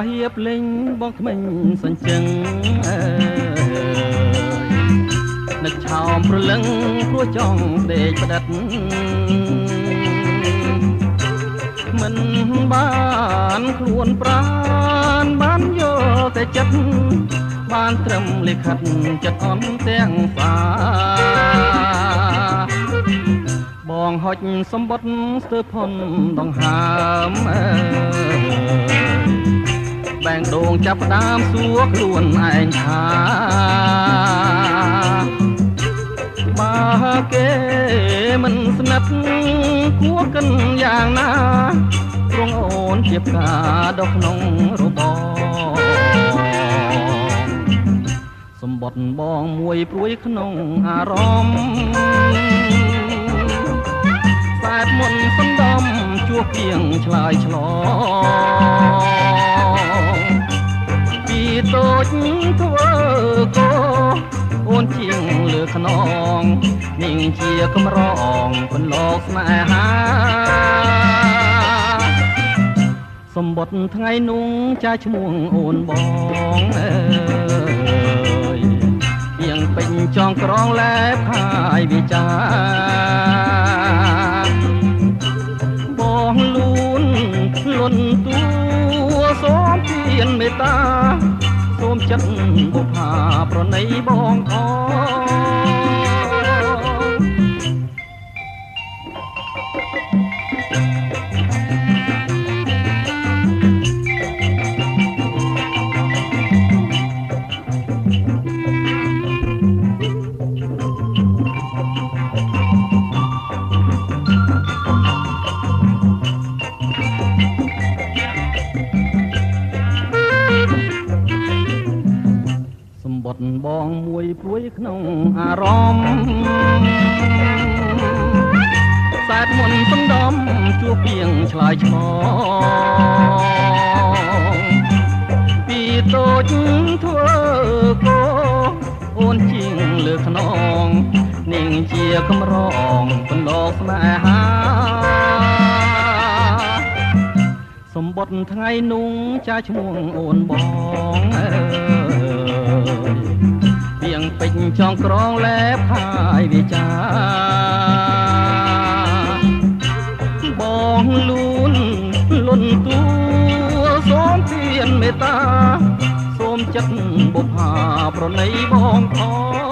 ហៀបលេងបងថ្មិញសញ្ជឹងនឹកឆោមព្រលឹងព្រោះចង់ដេកផ្ដិតមិនបានខ្លួនប្រានបានយកតែចិត្តបានត្រឹមលិខិតចិត្តអន់ទាំងសាបងហុចសម្បត្តិស្ទើរផុនដង្ហើមបែងដងចាប់ផ្ដើមសួរខ្លួនឯងថាបើគេមិនស្និទ្ធគួរកិនយ៉ាងណាព្រោះអូនជាផ្កាដុះក្នុងរបរសម្បត្តិបងមួយព្រួយក្នុងអារម្មណ៍តែមុនសណ្ដំជួបពីងឆ្លើយឆ្លងពីតូចធ្វើកោអូនជាងលើខ្នងនាងជាកំរងពន្លកស្នេហាសម្បត្តិថ្ងៃនោះចាឈ្មោះអូនបងអើយៀងពេញចងក្រងលែបហើយវិចាបងលូនលន់តួសូមពៀនមេត្តាសូមចិត្តបុប្ផាប្រណីបងអសម្បត្តិបងមួយព្រួយក្នុងអារម្មណ៍សែតមុនសណ្ដំជួបពីងឆ្លើយឆ្លងពីតូចធ្វើកោអូនជាងលើខ្នងនាងជាកំរងពន្លកស្នេហាសម្បត្តិថ្ងៃនោះចាឈ្មោះអូនបងទៀងពេញចងក្រងលែបហើយវាចាបងលូនលន់តួសូមទានមេត្តាសូមចិត្តបុប្ផាប្រណីបងផង